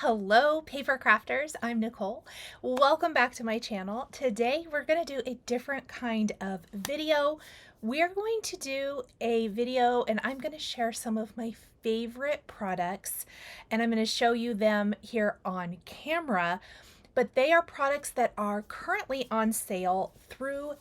Hello, paper crafters. I'm Nicole. Welcome back to my channel. Today we're going to do a different kind of video. We're going to do a video and I'm going to share some of my favorite products and I'm going to show you them here on camera, but they are products that are currently on sale through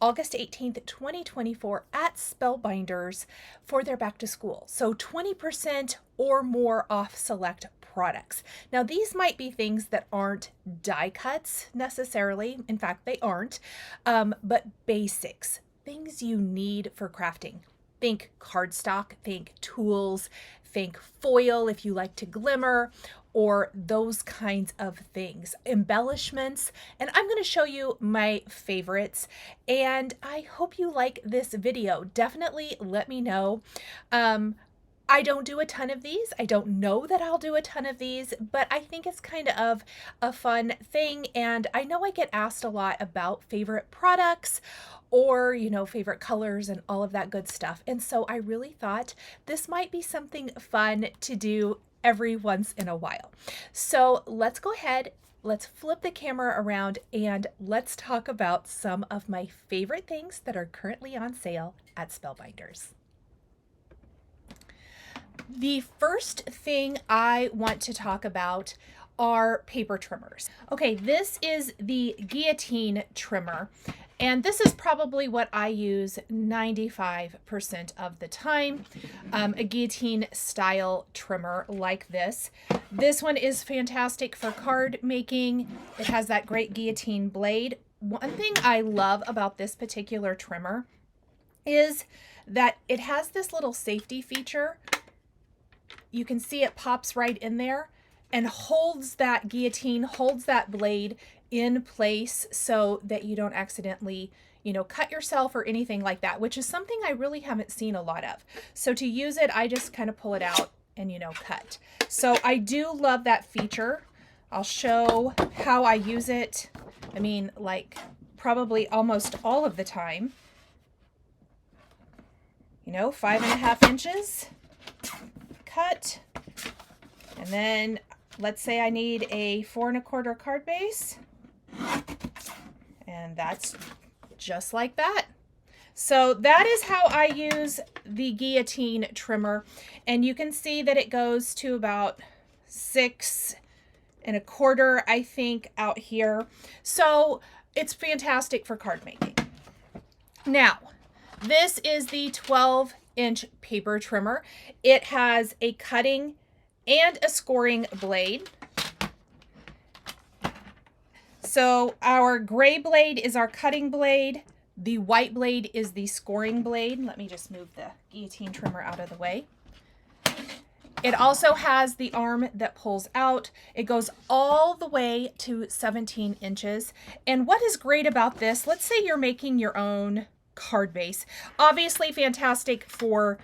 August 18th, 2024 at Spellbinders for their back to school. So 20% or more off select products. Now these might be things that aren't die cuts necessarily. In fact, they aren't, but basics, things you need for crafting. Think cardstock, think tools, think foil if you like to glimmer, or those kinds of things, embellishments. And I'm going to show you my favorites and I hope you like this video. Definitely let me know. I don't do a ton of these. I don't know that I'll do a ton of these, but I think it's kind of a fun thing. And I know I get asked a lot about favorite products or, favorite colors and all of that good stuff. And so I really thought this might be something fun to do every once in a while. So let's go ahead. Let's flip the camera around and let's talk about some of my favorite things that are currently on sale at Spellbinders. The first thing I want to talk about are paper trimmers. Okay, this is the Guillotine trimmer, and this is probably what I use 95% of the time, a Guillotine style trimmer like this. This one is fantastic for card making. It has that great Guillotine blade. One thing I love about this particular trimmer is that it has this little safety feature. You can see it pops right in there and holds that guillotine, holds that blade in place so that you don't accidentally, cut yourself or anything like that, which is something I really haven't seen a lot of. So to use it, I just kind of pull it out and, cut. So I do love that feature. I'll show how I use it. I mean, like probably almost all of the time, 5.5 inches. Cut, and then let's say I need a 4 1/4 card base, and that's just like that. So that is how I use the Guillotine trimmer, and you can see that it goes to about 6 1/4, I think, out here. So it's fantastic for card making. Now, this is the 12-inch paper trimmer. It has a cutting and a scoring blade. So our gray blade is our cutting blade. The white blade is the scoring blade. Let me just move the Guillotine trimmer out of the way. It also has the arm that pulls out. It goes all the way to 17 inches. And what is great about this, let's say you're making your own card base. Obviously fantastic for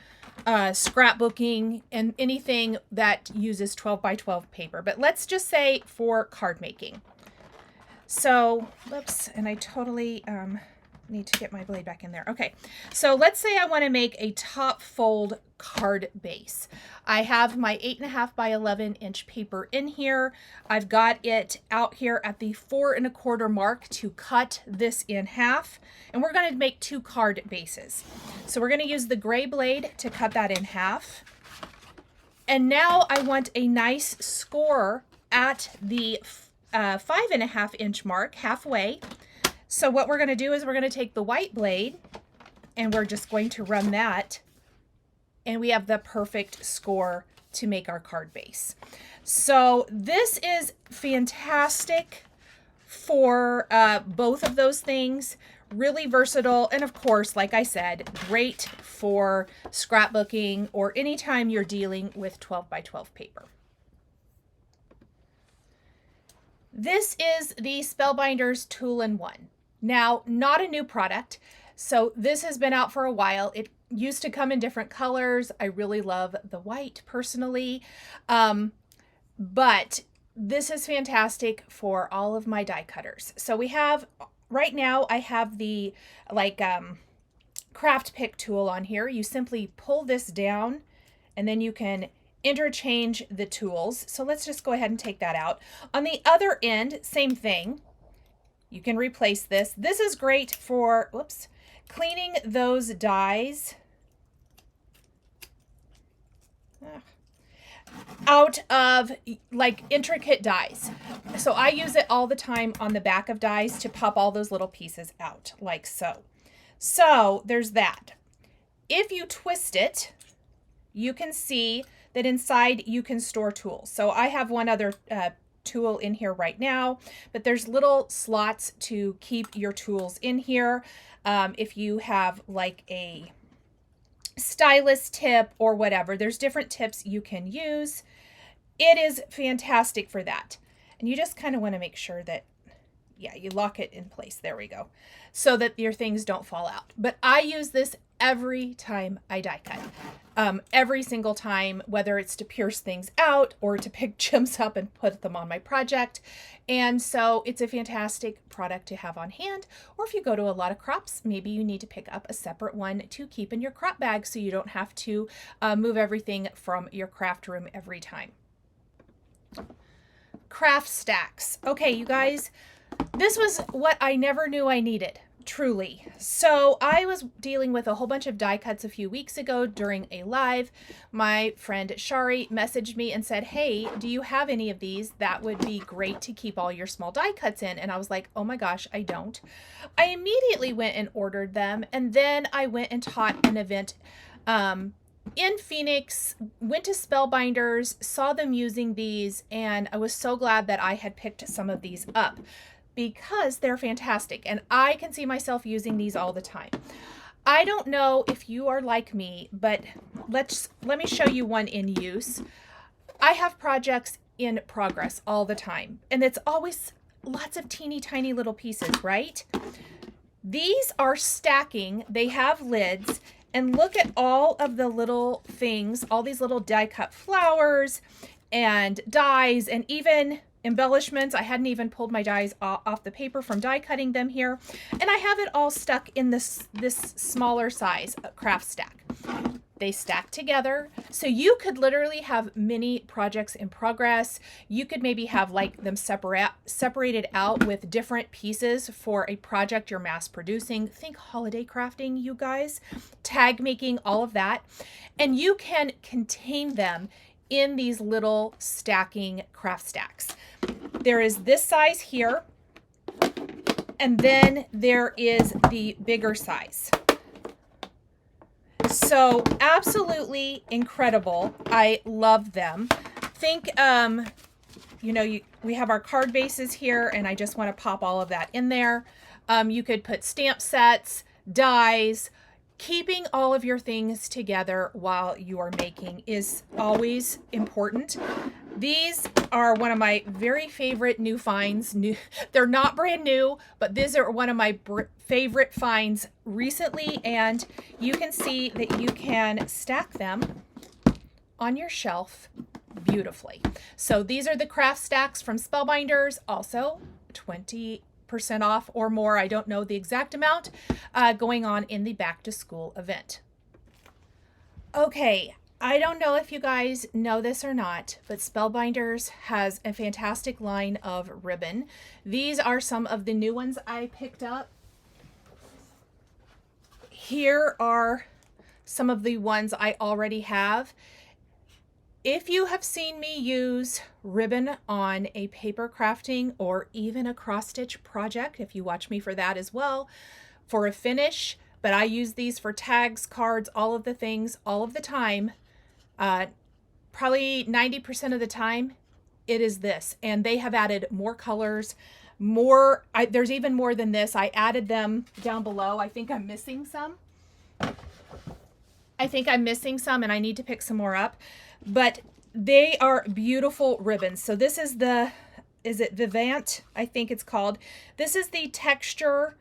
scrapbooking and anything that uses 12 by 12 paper, but let's just say for card making. So, whoops, and I totally need to get my blade back in there. Okay, so let's say I want to make a top fold card base. I have my 8.5 by 11 inch paper in here. I've got it out here at the 4 1/4 mark to cut this in half, and we're going to make 2 card bases. So we're going to use the gray blade to cut that in half. And now I want a nice score at the 5.5 inch mark, halfway. So what we're going to do is we're going to take the white blade and we're just going to run that, and we have the perfect score to make our card base. So this is fantastic for both of those things, really versatile, and of course, like I said, great for scrapbooking or anytime you're dealing with 12 by 12 paper. This is the Spellbinders Tool-in-One. Now, not a new product, so this has been out for a while. It used to come in different colors. I really love the white personally, but this is fantastic for all of my die cutters. So we have, right now I have the craft pick tool on here. You simply pull this down and then you can interchange the tools. So let's just go ahead and take that out. On the other end, same thing. You can replace this. This is great for, whoops, cleaning those dies out of like intricate dies. So I use it all the time on the back of dies to pop all those little pieces out like so. So there's that. If you twist it, you can see that inside you can store tools. So I have one other tool in here right now, but there's little slots to keep your tools in here. If you have like a stylus tip or whatever, there's different tips you can use. It is fantastic for that. And you just kind of want to make sure that, yeah, you lock it in place. There we go. So that your things don't fall out. But I use this every time I die cut. Every single time, whether it's to pierce things out or to pick gems up and put them on my project. And so it's a fantastic product to have on hand. Or if you go to a lot of crops, maybe you need to pick up a separate one to keep in your crop bag so you don't have to move everything from your craft room every time. Craft stacks. Okay, you guys, this was what I never knew I needed. Truly. So I was dealing with a whole bunch of die cuts a few weeks ago during a live. My friend Shari messaged me and said, hey, do you have any of these? That would be great to keep all your small die cuts in. And I was like, oh my gosh, I don't. I immediately went and ordered them. And then I went and taught an event in Phoenix, went to Spellbinders, saw them using these, and I was so glad that I had picked some of these up, because they're fantastic and I can see myself using these all the time. I don't know if you are like me, but let me show you one in use. I have projects in progress all the time, and it's always lots of teeny tiny little pieces, right? These are stacking. They have lids, and look at all of the little things, all these little die cut flowers and dies and even embellishments. I hadn't even pulled my dies off the paper from die cutting them here. And I have it all stuck in this smaller size craft stack. They stack together. So you could literally have many projects in progress. You could maybe have like them separated out with different pieces for a project you're mass producing. Think holiday crafting, you guys, tag making, all of that. And you can contain them in these little stacking craft stacks. There is this size here, and then there is the bigger size. So absolutely incredible. I love them. Think, we have our card bases here, and I just want to pop all of that in there. You could put stamp sets, dies. Keeping all of your things together while you are making is always important. These are one of my very favorite new finds. They're not brand new, but these are one of my favorite finds recently, and you can see that you can stack them on your shelf beautifully. So these are the craft stacks from Spellbinders, also 20% off or more, I don't know the exact amount, going on in the back to school event. Okay, I don't know if you guys know this or not, but Spellbinders has a fantastic line of ribbon. These are some of the new ones I picked up. Here are some of the ones I already have. If you have seen me use ribbon on a paper crafting or even a cross stitch project, if you watch me for that as well, for a finish, but I use these for tags, cards, all of the things, all of the time, probably 90% of the time, it is this. And they have added more colors, there's even more than this. I added them down below. I think I'm missing some. And I need to pick some more up. But they are beautiful ribbons. So this is is it Vivant? I think it's called. This is the texture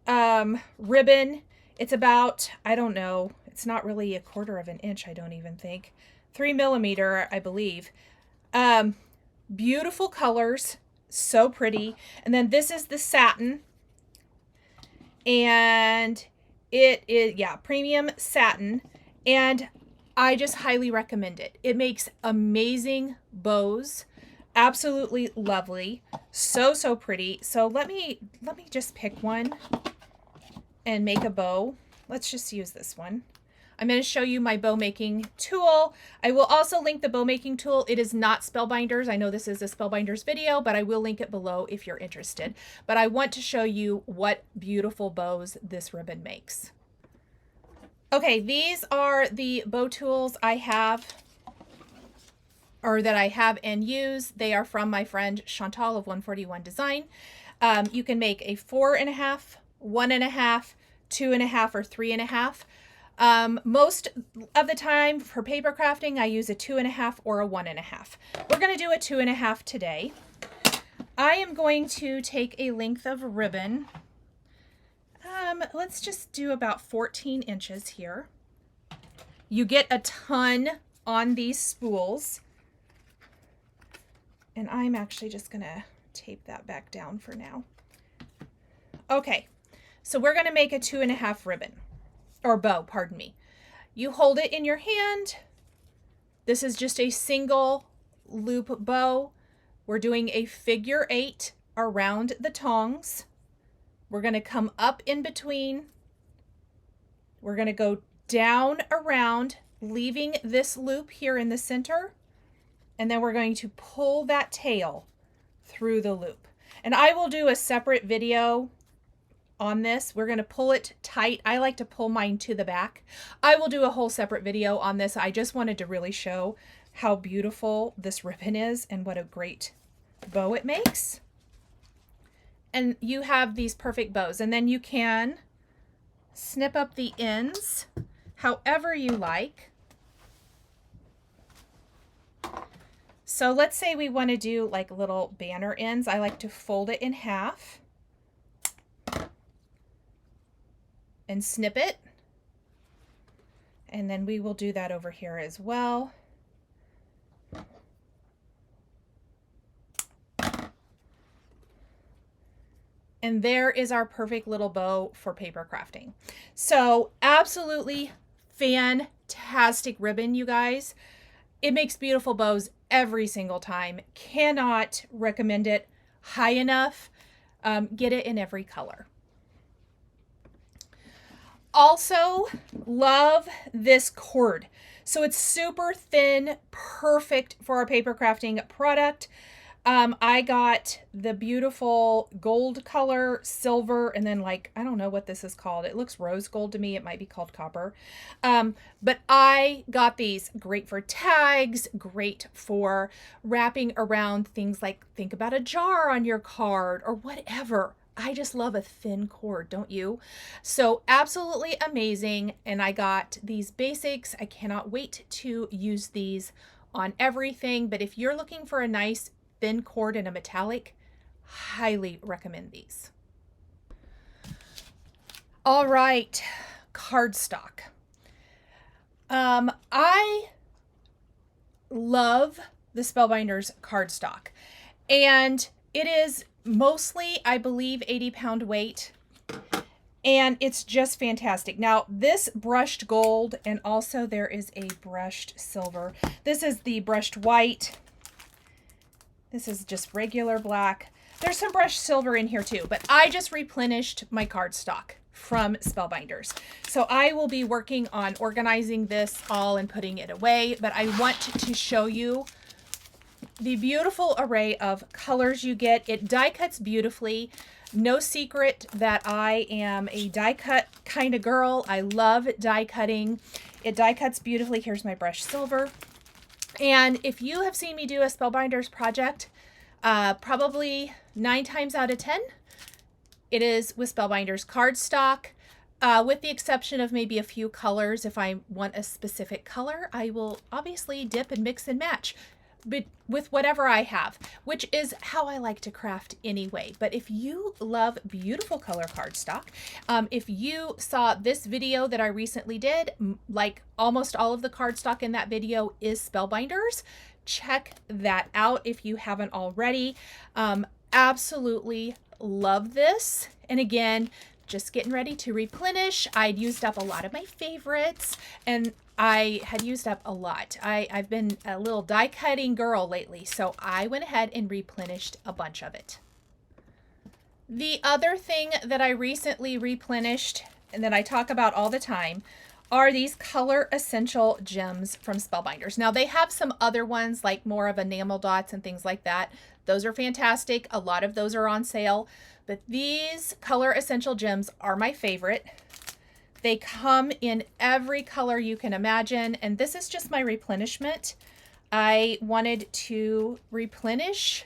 ribbon. It's about, I don't know, it's not really 1/4 inch, I don't even think. 3 millimeter, I believe. Beautiful colors, so pretty. And then this is the satin. And it is, yeah, premium satin. And I just highly recommend it. It makes amazing bows. Absolutely lovely. So, so pretty. So let me just pick one and make a bow. Let's just use this one. I'm going to show you my bow making tool. I will also link the bow making tool. It is not Spellbinders. I know this is a Spellbinders video, but I will link it below if you're interested. But I want to show you what beautiful bows this ribbon makes. Okay, these are the bow tools I have, or that I have and use. They are from my friend Chantal of 141 Design. You can make a 4.5, 1.5, 2.5, or 3.5. Most of the time for paper crafting, I use a 2.5 or a 1.5. We're going to do a 2.5 today. I am going to take a length of ribbon. Let's just do about 14 inches here. You get a ton on these spools. And I'm actually just going to tape that back down for now. Okay, so we're going to make a 2.5 ribbon, or bow, pardon me. You hold it in your hand. This is just a single loop bow. We're doing a figure 8 around the tongs. We're going to come up in between. We're going to go down around, leaving this loop here in the center. And then we're going to pull that tail through the loop. And I will do a separate video on this. We're going to pull it tight. I like to pull mine to the back. I will do a whole separate video on this. I just wanted to really show how beautiful this ribbon is and what a great bow it makes. And you have these perfect bows, and then you can snip up the ends however you like. So let's say we want to do like little banner ends. I like to fold it in half and snip it. And then we will do that over here as well. And there is our perfect little bow for paper crafting. So absolutely fantastic ribbon, you guys. It makes beautiful bows every single time. Cannot recommend it high enough. Get it in every color. Also, love this cord. So it's super thin, perfect for our paper crafting product. I got the beautiful gold color, silver, and then like, I don't know what this is called. It looks rose gold to me. It might be called copper. But I got these great for tags, great for wrapping around things like, think about a jar on your card or whatever. I just love a thin cord, don't you? So absolutely amazing. And I got these basics. I cannot wait to use these on everything. But if you're looking for a nice thin cord in a metallic, highly recommend these. All right, cardstock. I love the Spellbinders cardstock, and it is mostly, I believe, 80-pound weight, and it's just fantastic. Now, this brushed gold, and also there is a brushed silver. This is the brushed white. This is just regular black. There's some brushed silver in here too, but I just replenished my cardstock from Spellbinders. So I will be working on organizing this all and putting it away, but I want to show you the beautiful array of colors you get. It die cuts beautifully. No secret that I am a die cut kind of girl. I love die cutting. It die cuts beautifully. Here's my brushed silver. And if you have seen me do a Spellbinders project, probably 9 times out of 10, it is with Spellbinders cardstock, with the exception of maybe a few colors. If I want a specific color, I will obviously dip and mix and match, but with whatever I have, which is how I like to craft anyway. But if you love beautiful color cardstock, if you saw this video that I recently did, like almost all of the cardstock in that video is Spellbinders. Check that out if you haven't already. Absolutely love this. And again, just getting ready to replenish. I'd used up a lot of my favorites, and I had used up a lot. I've been a little die cutting girl lately, so I went ahead and replenished a bunch of it. The other thing that I recently replenished and that I talk about all the time are these Color Essential Gems from Spellbinders. Now they have some other ones like more of enamel dots and things like that. Those are fantastic. A lot of those are on sale, but these Color Essential Gems are my favorite. They come in every color you can imagine, and this is just my replenishment. I wanted to replenish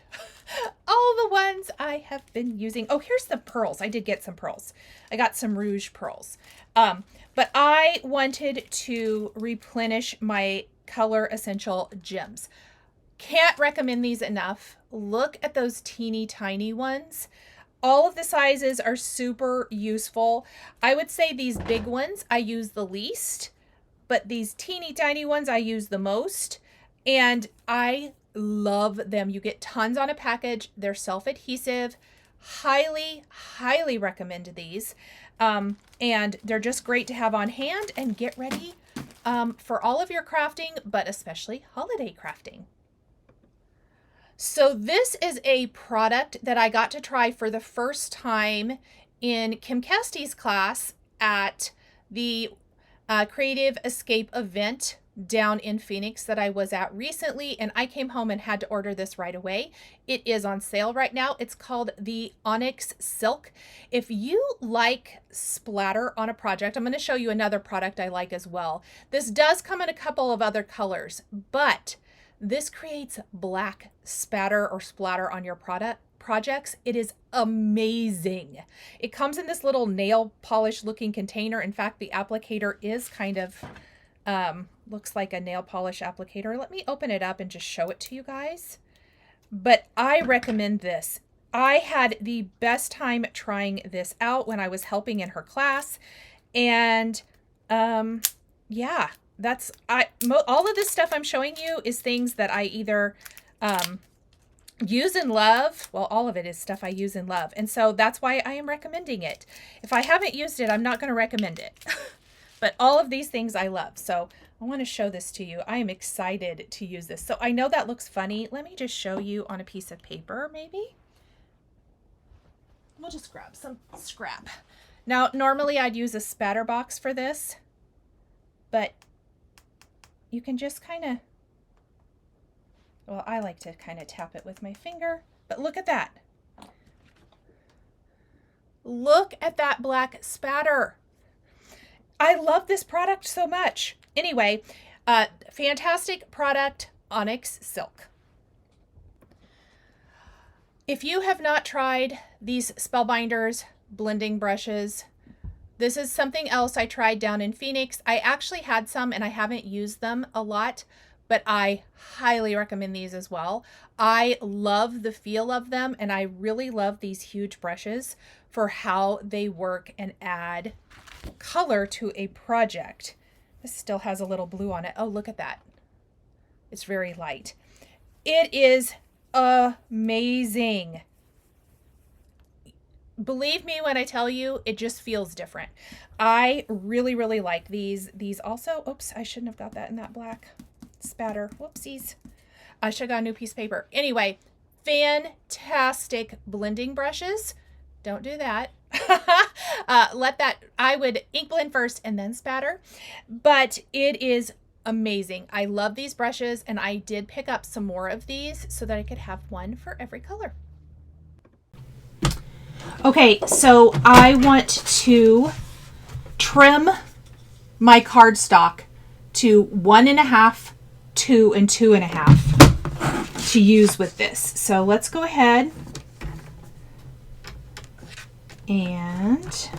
all the ones I have been using. Oh, here's the pearls. I did get some pearls. I got some rouge pearls. But I wanted to replenish my Color Essential Gems. Can't recommend these enough. Look at those teeny tiny ones. All of the sizes are super useful. I would say these big ones I use the least, but these teeny tiny ones I use the most. And I love them. You get tons on a package. They're self-adhesive. Highly, highly recommend these. And they're just great to have on hand and get ready for all of your crafting, but especially holiday crafting. So this is a product that I got to try for the first time in Kim Casty's class at the Creative Escape event down in Phoenix that I was at recently, and I came home and had to order this right away. It is on sale right now. It's called the Onyx Silk. If you like splatter on a project, I'm going to show you another product I like as well. This does come in a couple of other colors, but this creates black spatter or splatter on your projects. It is amazing. It comes in this little nail polish looking container. In fact, the applicator is kind of looks like a nail polish applicator. Let me open it up and just show it to you guys. But I recommend this. I had the best time trying this out when I was helping in her class. And yeah, that's all of this stuff I'm showing you is things that I either use and love. Well, all of it is stuff I use and love. And so that's why I am recommending it. If I haven't used it, I'm not going to recommend it. But all of these things I love. So I want to show this to you. I am excited to use this. So I know that looks funny. Let me just show you on a piece of paper, maybe. We'll just grab some scrap. Now, normally I'd use a spatter box for this, but you can just kind of, well, I like to kind of tap it with my finger, but look at that. Look at that black spatter. I love this product so much. Anyway, fantastic product, Onyx Silk. If you have not tried these Spellbinders blending brushes, this is something else I tried down in Phoenix. I actually had some and I haven't used them a lot, but I highly recommend these as well. I love the feel of them, and I really love these huge brushes for how they work and add color to a project. This still has a little blue on it. Oh, look at that. It's very light. It is amazing. Believe me when I tell you, it just feels different. I really, really like these. These also, oops, I shouldn't have got that in that black spatter. Whoopsies. I should have got a new piece of paper. Anyway, fantastic blending brushes. Don't do that. I would ink blend first and then spatter, but it is amazing. I love these brushes, and I did pick up some more of these so that I could have one for every color. Okay, so I want to trim my cardstock to 1.5, 2, and 2.5 to use with this. So let's go ahead and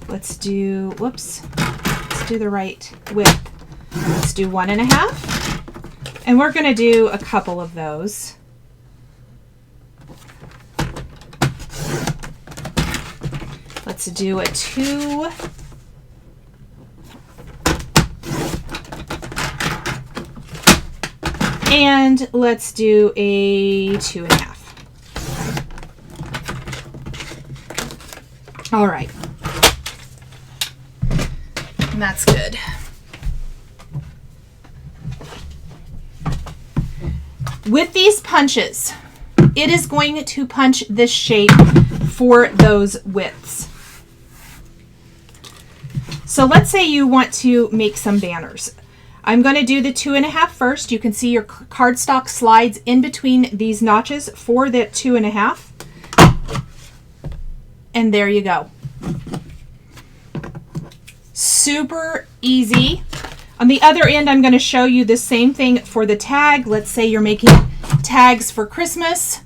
let's do, whoops, let's do the right width. Let's do 1.5, and we're going to do a couple of those. Let's do a 2. And let's do a 2.5. All right. And that's good. With these punches, it is going to punch this shape for those widths. So let's say you want to make some banners. I'm going to do the 2.5 first. You can see your cardstock slides in between these notches for the 2.5. And there you go. Super easy. On the other end, I'm going to show you the same thing for the tag. Let's say you're making tags for Christmas.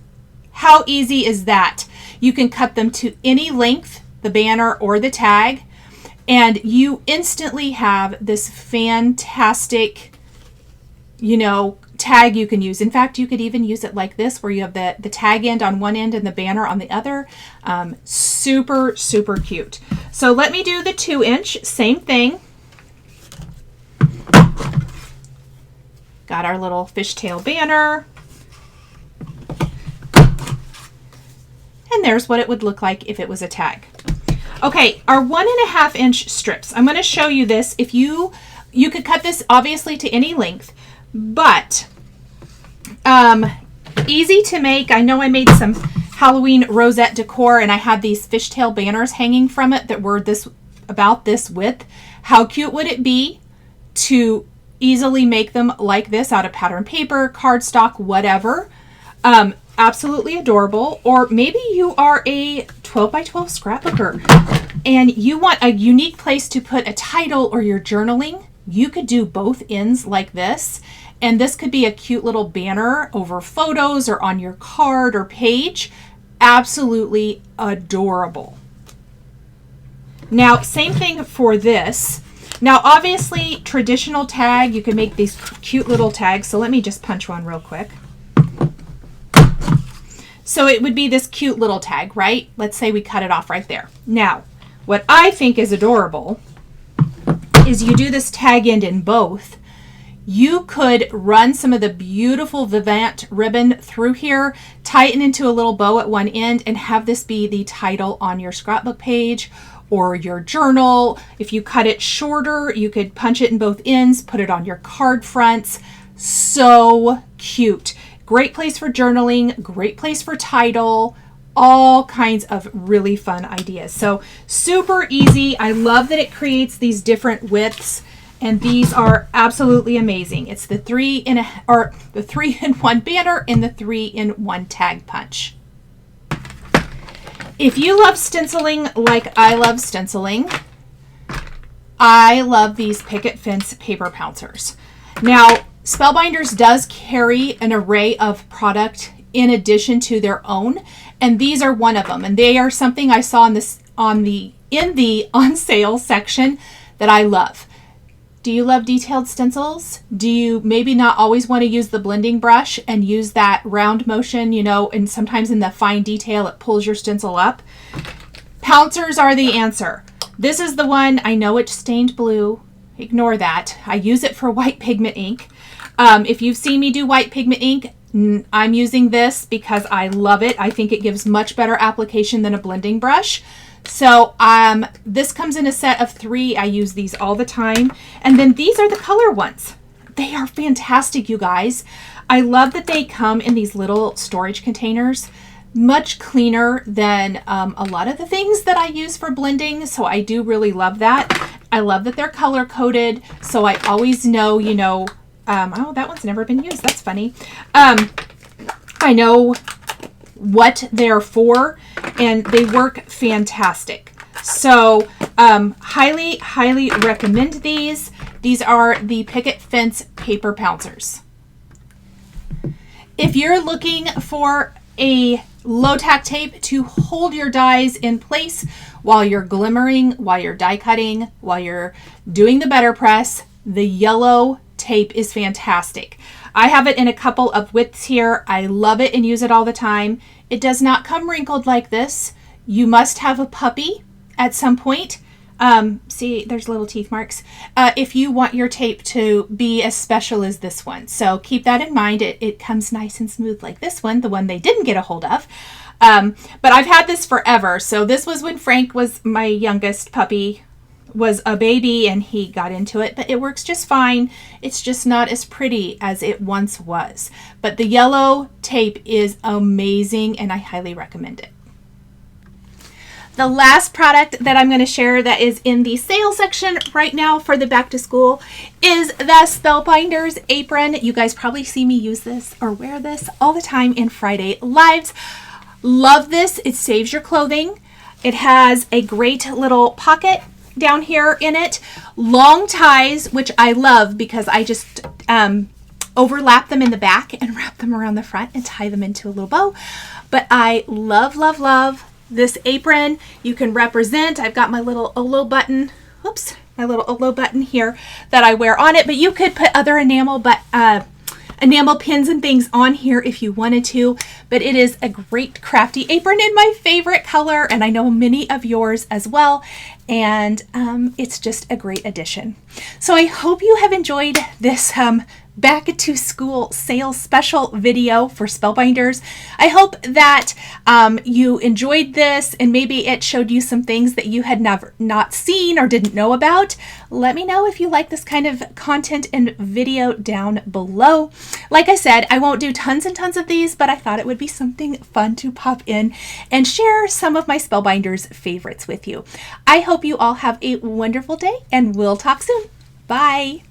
How easy is that? You can cut them to any length, the banner or the tag, and you instantly have this fantastic, you know, tag you can use. In fact, you could even use it like this, where you have the tag end on one end and the banner on the other. Super, super cute. So let me do the 2-inch, same thing. Got our little fishtail banner. And there's what it would look like if it was a tag. Okay, our 1.5 inch strips. I'm going to show you this. If you could cut this obviously to any length, but easy to make. I know I made some Halloween rosette decor and I had these fishtail banners hanging from it that were about this width. How cute would it be to easily make them like this out of pattern paper, cardstock, whatever. Absolutely adorable. Or maybe you are a 12 by 12 scrapbooker and you want a unique place to put a title or your journaling. You could do both ends like this, and this could be a cute little banner over photos or on your card or page. Absolutely adorable. Now, same thing for this. Now, obviously, traditional tag, you can make these cute little tags. So let me just punch one real quick. So it would be this cute little tag, right? Let's say we cut it off right there. Now, what I think is adorable is you do this tag end in both. You could run some of the beautiful Vivant ribbon through here, tighten into a little bow at one end, and have this be the title on your scrapbook page or your journal. If you cut it shorter, you could punch it in both ends, put it on your card fronts. So cute. Great place for journaling, great place for title, all kinds of really fun ideas. So super easy. I love that it creates these different widths, and these are absolutely amazing. It's the 3-in-1 banner and the 3-in-1 tag punch. If you love stenciling like I love stenciling, I love these picket fence paper pouncers. Now, Spellbinders does carry an array of product in addition to their own, and these are one of them. And they are something I saw in the on sale section that I love. Do you love detailed stencils? Do you maybe not always want to use the blending brush and use that round motion, you know, and sometimes in the fine detail it pulls your stencil up? Pouncers are the answer. This is the one. I know it's stained blue. Ignore that. I use it for white pigment ink. If you've seen me do white pigment ink, I'm using this because I love it. I think it gives much better application than a blending brush. So this comes in a set of 3. I use these all the time. And then these are the color ones. They are fantastic, you guys. I love that they come in these little storage containers. Much cleaner than a lot of the things that I use for blending. So I do really love that. I love that they're color coded. So I always know, you know, oh, that one's never been used. That's funny. I know what they're for, and they work fantastic. So highly, highly recommend these. These are the Picket Fence Paper Pouncers. If you're looking for a low tack tape to hold your dies in place while you're glimmering, while you're die cutting, while you're doing the better press, the yellow tape is fantastic. I have it in a couple of widths here. I love it and use it all the time. It does not come wrinkled like this. You must have a puppy at some point. See, there's little teeth marks. If you want your tape to be as special as this one. So keep that in mind. It comes nice and smooth like this one, the one they didn't get a hold of. But I've had this forever. So this was when Frank was my youngest puppy. was a baby and he got into it, but it works just fine. It's just not as pretty as it once was. But the yellow tape is amazing and I highly recommend it. The last product that I'm going to share that is in the sale section right now for the back to school is the Spellbinders apron. You guys probably see me use this or wear this all the time in Friday lives. Love this. It saves your clothing. It has a great little pocket down here in it, long ties, which I love because I just overlap them in the back and wrap them around the front and tie them into a little bow. But I love, love, love this apron. You can represent, I've got my little Olo button, whoops, my little Olo button here that I wear on it, but you could put other enamel pins and things on here if you wanted to, but it is a great crafty apron in my favorite color, and I know many of yours as well, and it's just a great addition. So I hope you have enjoyed this back to school sales special video for Spellbinders. I hope that you enjoyed this and maybe it showed you some things that you had not seen or didn't know about. Let me know if you like this kind of content and video down below. Like I said, I won't do tons and tons of these, but I thought it would be something fun to pop in and share some of my Spellbinders favorites with you. I hope you all have a wonderful day and we'll talk soon. Bye.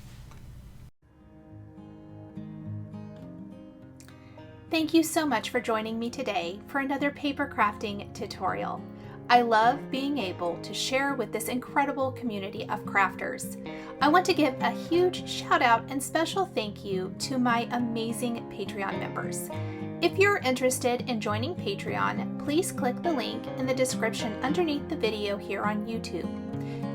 Thank you so much for joining me today for another paper crafting tutorial. I love being able to share with this incredible community of crafters. I want to give a huge shout out and special thank you to my amazing Patreon members. If you're interested in joining Patreon, please click the link in the description underneath the video here on YouTube.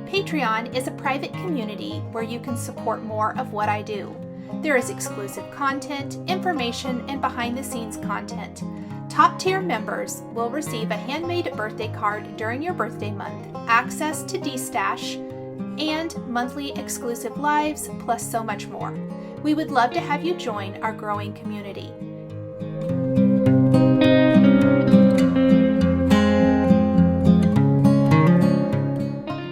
Patreon is a private community where you can support more of what I do. There is exclusive content, information, and behind-the-scenes content. Top-tier members will receive a handmade birthday card during your birthday month, access to D-Stash, and monthly exclusive lives, plus so much more. We would love to have you join our growing community.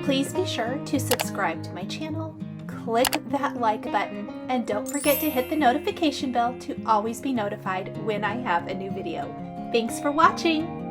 Please be sure to subscribe to my channel, click that like button, and don't forget to hit the notification bell to always be notified when I have a new video. Thanks for watching!